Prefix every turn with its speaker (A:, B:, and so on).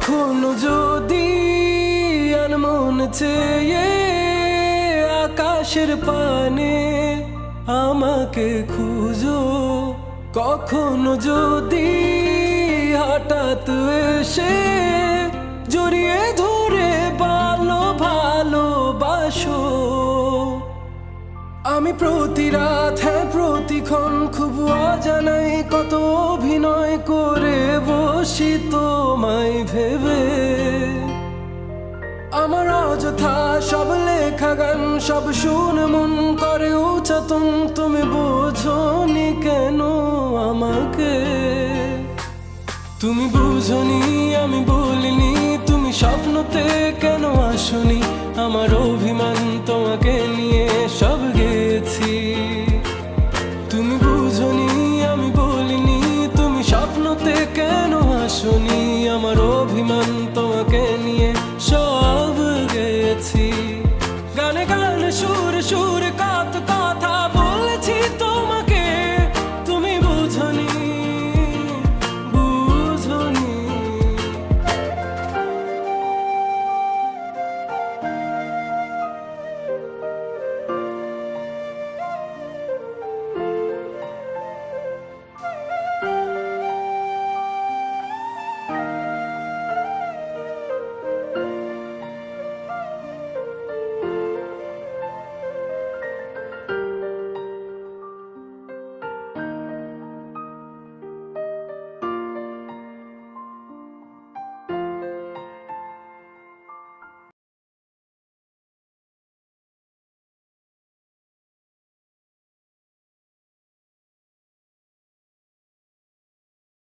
A: কখনো যদি আনমন চেয়ে আকাশের পানে আমাকে খুঁজো, কখনো যদি হঠাৎ এসে জড়িয়ে ধরে ভালোবাসো। আমি প্রতি রাত, হ্যাঁ প্রতিক্ষণ খুব অজানাই কত অভিনয় করে বসি তোমায় ভেবে। আমার অযথা সব লেখা গান সব শুনে মন করে উচ্চাতন, তুমি বোঝনি কেন আমাকে? তুমি বুঝনি আমি বলিনি, তুমি স্বপ্নতে কেন আসনি? আমার অভিমান তোমাকে নিয়ে সব গেছি। তুমি বুঝনি আমি বলিনি, তুমি স্বপ্নতে কেন আসনি? আমার অভিমান তোমাকে